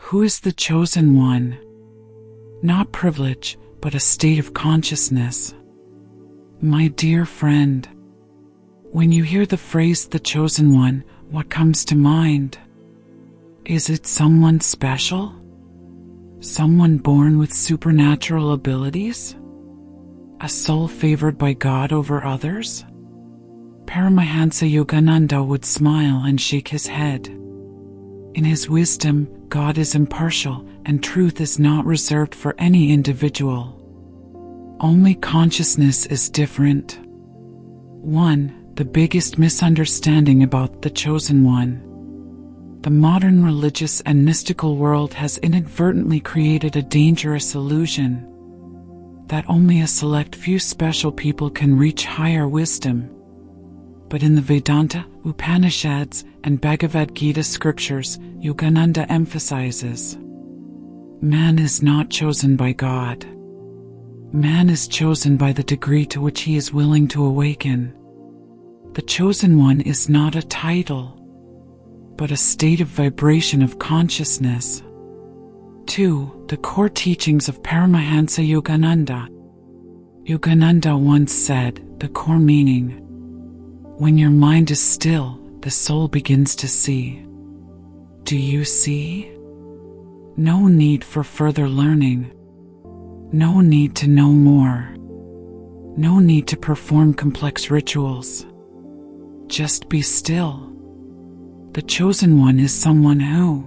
Who is the chosen one? Not privilege, but a state of consciousness. My dear friend, when you hear the phrase the chosen one, what comes to mind? Is it someone special? Someone born with supernatural abilities? A soul favored by God over others? Paramahansa Yogananda would smile and shake his head. In his wisdom, God is impartial, and truth is not reserved for any individual. Only consciousness is different. 1. The biggest misunderstanding about the chosen one. The modern religious and mystical world has inadvertently created a dangerous illusion that only a select few special people can reach higher wisdom. But in the Vedanta, Upanishads, and Bhagavad Gita scriptures, Yogananda emphasizes, man is not chosen by God. Man is chosen by the degree to which he is willing to awaken. The chosen one is not a title, but a state of vibration of consciousness. 2. The core teachings of Paramahansa Yogananda. Yogananda once said, the core meaning: when your mind is still, the soul begins to see. Do you see? No need for further learning. No need to know more. No need to perform complex rituals. Just be still. The chosen one is someone who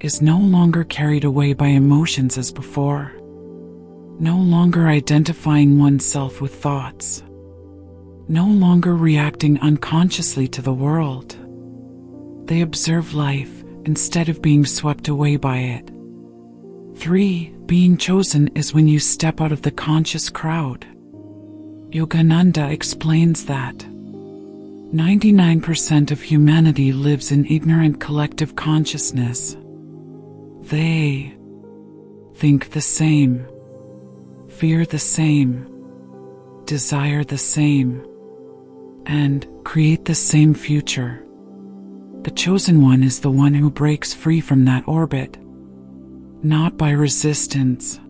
is no longer carried away by emotions as before, no longer identifying oneself with thoughts, no longer reacting unconsciously to the world. They observe life instead of being swept away by it. 3. Being chosen is when you step out of the conscious crowd. Yogananda explains that 99% of humanity lives in ignorant collective consciousness. They think the same, fear the same, desire the same, and create the same future. The chosen one is the one who breaks free from that orbit, not by resistance,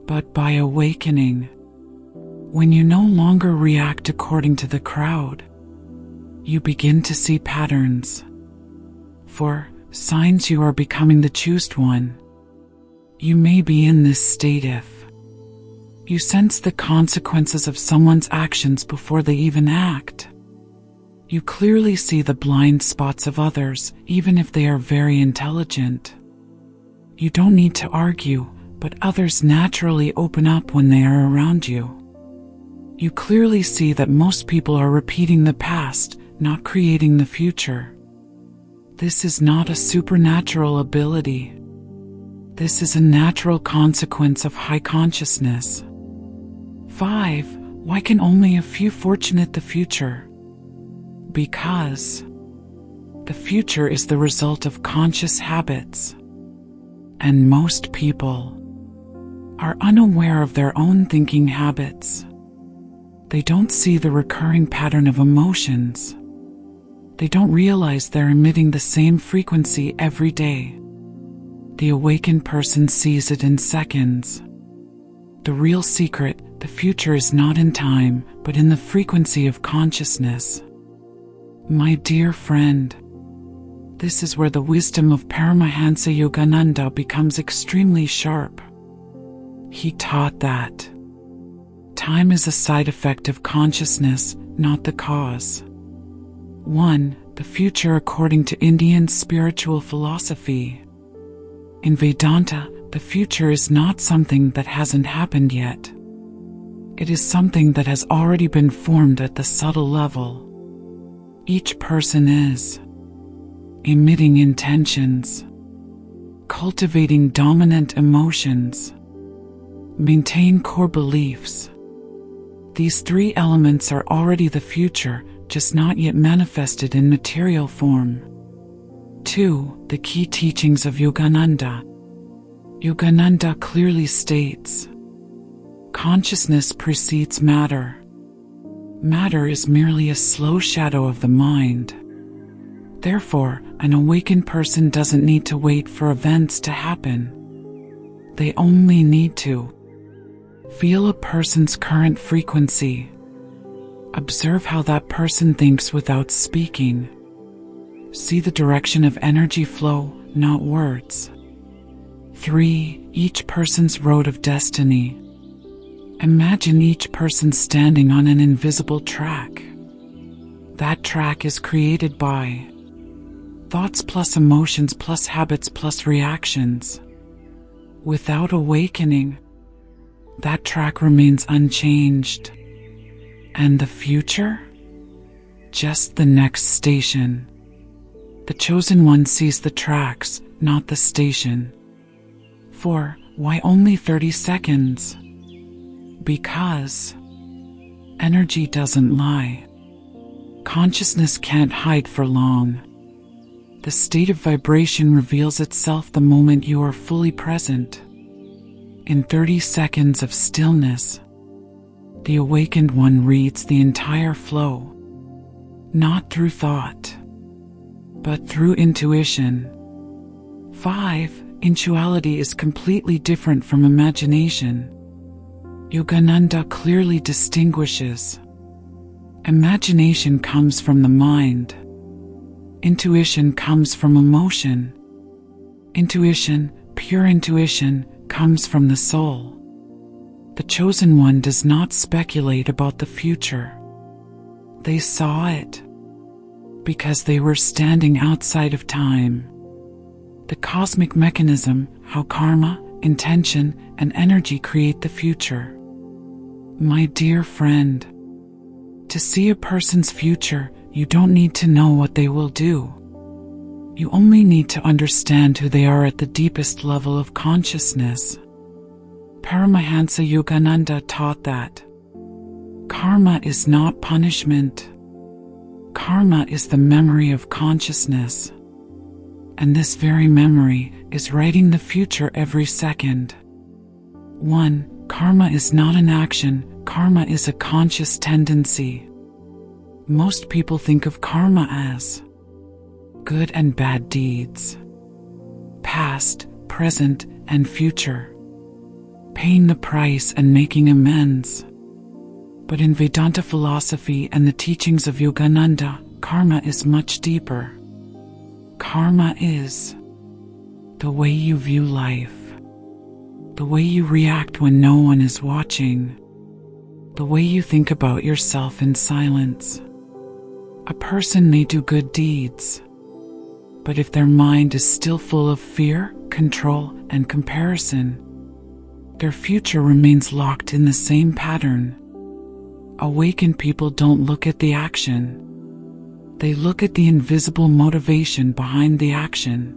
but by awakening. When you no longer react according to the crowd, you begin to see patterns. For signs you are becoming the chosen one. You may be in this state if you sense the consequences of someone's actions before they even act. You clearly see the blind spots of others, even if they are very intelligent. You don't need to argue, but others naturally open up when they are around you. You clearly see that most people are repeating the past, not creating the future. This is not a supernatural ability. This is a natural consequence of high consciousness. 5. Why can only a few fortunate the future? Because the future is the result of conscious habits, and most people are unaware of their own thinking habits. They don't see the recurring pattern of emotions. They don't realize they're emitting the same frequency every day. The awakened person sees it in seconds. The real secret, the future, is not in time, but in the frequency of consciousness. My dear friend, this is where the wisdom of Paramahansa Yogananda becomes extremely sharp. He taught that time is a side effect of consciousness, not the cause. 1. The future according to Indian spiritual philosophy. In Vedanta, the future is not something that hasn't happened yet. It is something that has already been formed at the subtle level. Each person is emitting intentions, cultivating dominant emotions, maintain core beliefs. These 3 elements are already the future, just not yet manifested in material form. 2. The key teachings of Yogananda. Yogananda clearly states, consciousness precedes matter. Matter is merely a slow shadow of the mind. Therefore, an awakened person doesn't need to wait for events to happen. They only need to feel a person's current frequency. Observe how that person thinks without speaking. See the direction of energy flow, not words. 3. Each person's road of destiny. Imagine each person standing on an invisible track. That track is created by thoughts plus emotions plus habits plus reactions. Without awakening, that track remains unchanged. And the future? Just the next station. The chosen one sees the tracks, not the station. 4. Why only 30 seconds? Because energy doesn't lie. Consciousness can't hide for long. The state of vibration reveals itself the moment you are fully present. In 30 seconds of stillness, the awakened one reads the entire flow, not through thought, but through intuition. 5. Intuality is completely different from imagination. Yogananda clearly distinguishes. Imagination comes from the mind. Intuition comes from emotion. Intuition, pure intuition, comes from the soul. The chosen one does not speculate about the future. They saw it because they were standing outside of time. The cosmic mechanism, how karma, intention, and energy create the future. My dear friend, to see a person's future, you don't need to know what they will do. You only need to understand who they are at the deepest level of consciousness. Paramahansa Yogananda taught that karma is not punishment. Karma is the memory of consciousness. And this very memory is writing the future every second. 1. Karma is not an action, karma is a conscious tendency. Most people think of karma as good and bad deeds, past, present, and future, paying the price and making amends. But in Vedanta philosophy and the teachings of Yogananda, karma is much deeper. Karma is the way you view life, the way you react when no one is watching, the way you think about yourself in silence. A person may do good deeds, but if their mind is still full of fear, control, and comparison, their future remains locked in the same pattern. Awakened people don't look at the action. They look at the invisible motivation behind the action.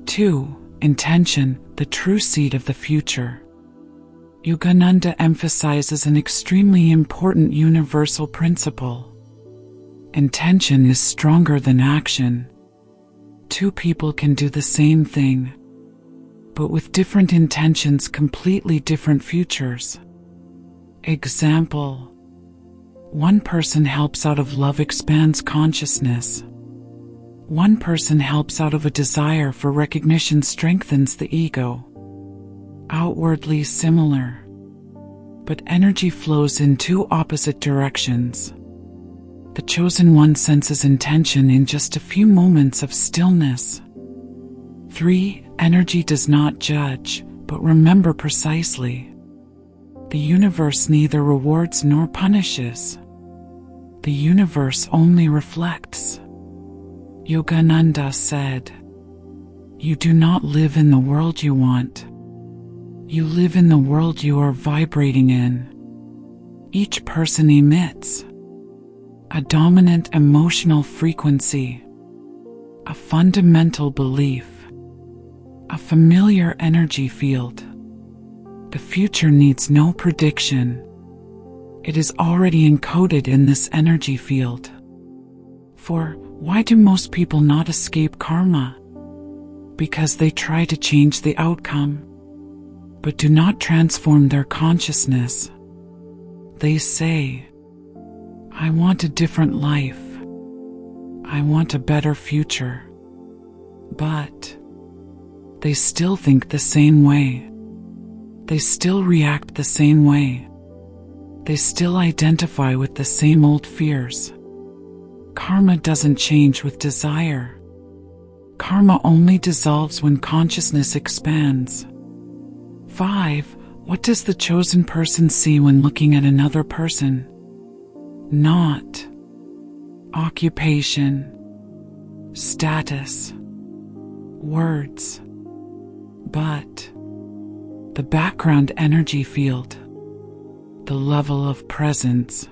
2. Intention, the true seed of the future. Yogananda emphasizes an extremely important universal principle. Intention is stronger than action. Two people can do the same thing, but with different intentions, completely different futures. Example: one person helps out of love, expands consciousness. One person helps out of a desire for recognition, strengthens the ego. Outwardly similar, but energy flows in two opposite directions. The chosen one senses intention in just a few moments of stillness. 3. Energy does not judge, but remember precisely. The universe neither rewards nor punishes. The universe only reflects. Yogananda said, "You do not live in the world you want. You live in the world you are vibrating in." Each person emits a dominant emotional frequency, a fundamental belief, a familiar energy field. The future needs no prediction. It is already encoded in this energy field. 4. Why do most people not escape karma? Because they try to change the outcome, but do not transform their consciousness. They say, "I want a different life. I want a better future. But they still think the same way. They still react the same way. They still identify with the same old fears. Karma doesn't change with desire. Karma only dissolves when consciousness expands. 5. What does the chosen person see when looking at another person? Not occupation, status, words, but the background energy field, the level of presence,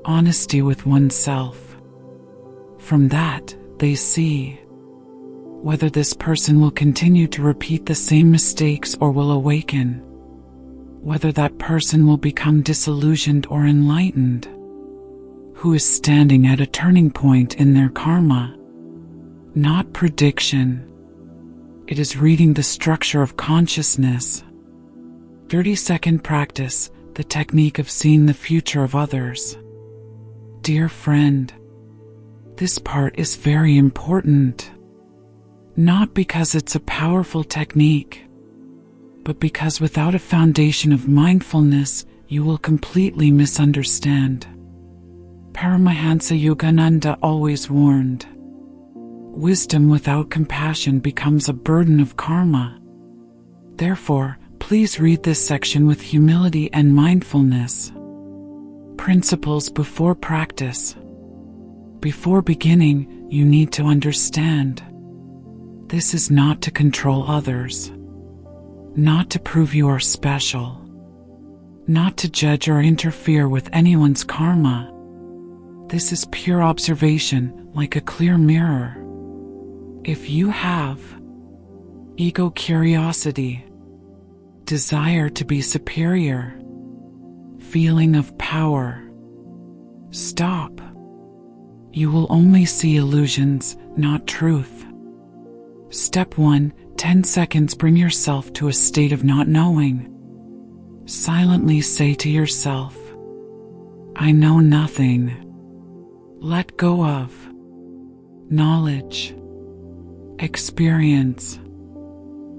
honesty with oneself. From that, they see whether this person will continue to repeat the same mistakes or will awaken, whether that person will become disillusioned or enlightened, who is standing at a turning point in their karma. Not prediction. It is reading the structure of consciousness. 30-second practice, the technique of seeing the future of others. Dear friend, this part is very important. Not because it's a powerful technique, but because without a foundation of mindfulness, you will completely misunderstand. Paramahansa Yogananda always warned, wisdom without compassion becomes a burden of karma. Therefore, please read this section with humility and mindfulness. Principles before practice. Before beginning, you need to understand. This is not to control others, not to prove you are special, not to judge or interfere with anyone's karma. This is pure observation, like a clear mirror. If you have ego curiosity, desire to be superior, feeling of power, stop. You will only see illusions, not truth. Step 1, 10 seconds. Bring yourself to a state of not knowing. Silently say to yourself, I know nothing. Let go of knowledge, experience,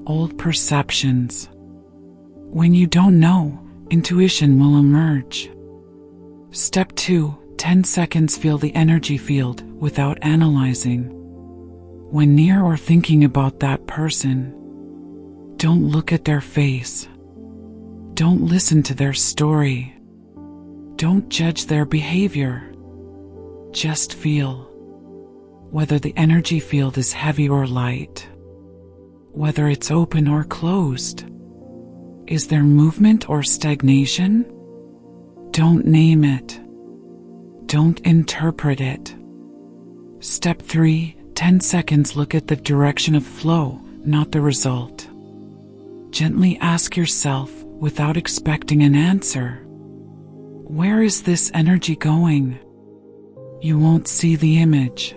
old perceptions. When you don't know, intuition will emerge. Step 2, 10 seconds. Feel the energy field without analyzing. When near or thinking about that person, don't look at their face. Don't listen to their story. Don't judge their behavior. Just feel whether the energy field is heavy or light, whether it's open or closed. Is there movement or stagnation? Don't name it. Don't interpret it. Step 3, 10 seconds. Look at the direction of flow, not the result. Gently ask yourself, without expecting an answer, where is this energy going? You won't see the image.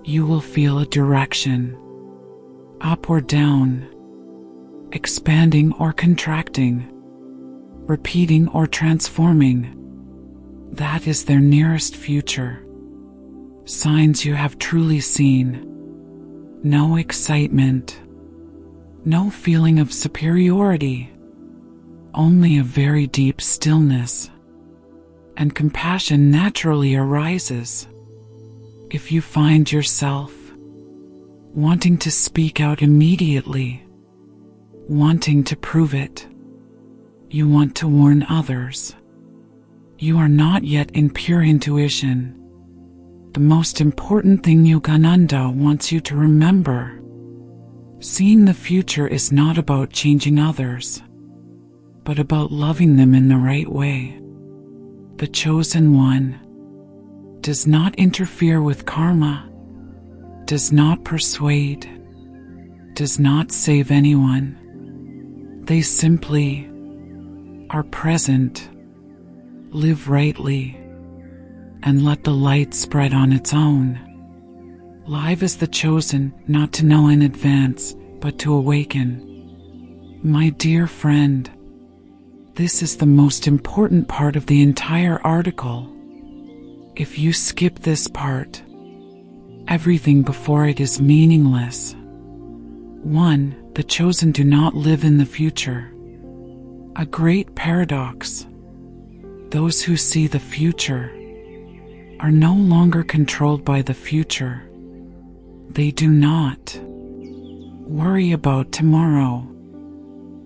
You will feel a direction, up or down, expanding or contracting, repeating or transforming. That is their nearest future. Signs you have truly seen. No excitement. No feeling of superiority. Only a very deep stillness. And compassion naturally arises. If you find yourself wanting to speak out immediately, wanting to prove it, you want to warn others, you are not yet in pure intuition. The most important thing Yogananda wants you to remember: seeing the future is not about changing others, but about loving them in the right way. The chosen one does not interfere with karma, does not persuade, does not save anyone. They simply are present, live rightly, and let the light spread on its own. Live as the chosen, not to know in advance, but to awaken. My dear friend, this is the most important part of the entire article. If you skip this part, Everything before it is meaningless. 1. The chosen do not live in the future. A great paradox. Those who see the future are no longer controlled by the future. They do not worry about tomorrow,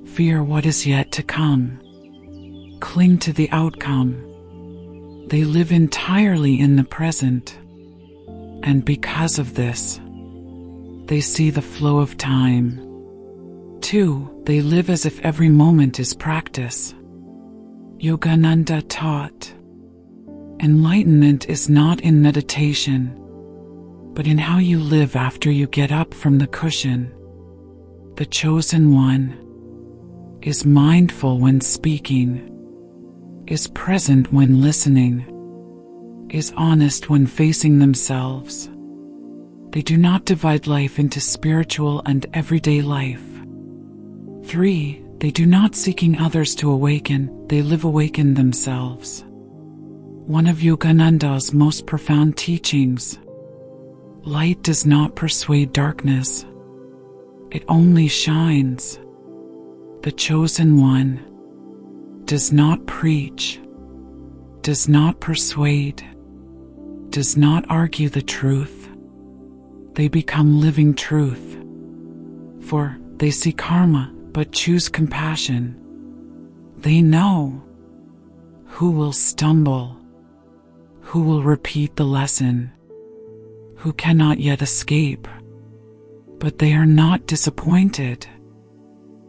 fear what is yet to come, cling to the outcome. They live entirely in the present, and because of this, they see the flow of time. 2. They live as if every moment is practice. Yogananda taught, enlightenment is not in meditation, but in how you live after you get up from the cushion. The chosen one is mindful when speaking, is present when listening, is honest when facing themselves. They do not divide life into spiritual and everyday life. 3. They do not seeking others to awaken, they live awakened themselves. One of Yogananda's most profound teachings: light does not persuade darkness, it only shines. The chosen one does not preach, does not persuade, does not argue the truth. They become living truth. For they see karma, but choose compassion. They know who will stumble, who will repeat the lesson, who cannot yet escape. But they are not disappointed.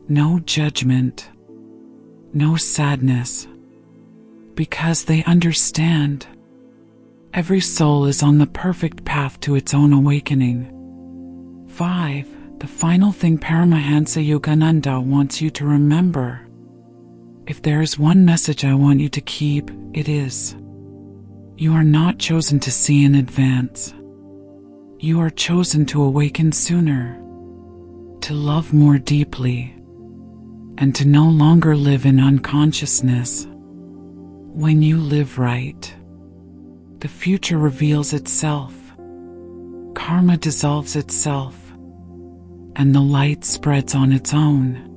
No judgment, no sadness, because they understand every soul is on the perfect path to its own awakening. 5. The final thing Paramahansa Yogananda wants you to remember. If there is one message I want you to keep, it is: you are not chosen to see in advance. You are chosen to awaken sooner, to love more deeply, and to no longer live in unconsciousness. When you live right, the future reveals itself, karma dissolves itself, and the light spreads on its own.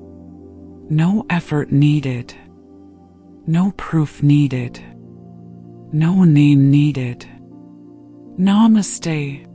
No effort needed, no proof needed, no name needed. Namaste.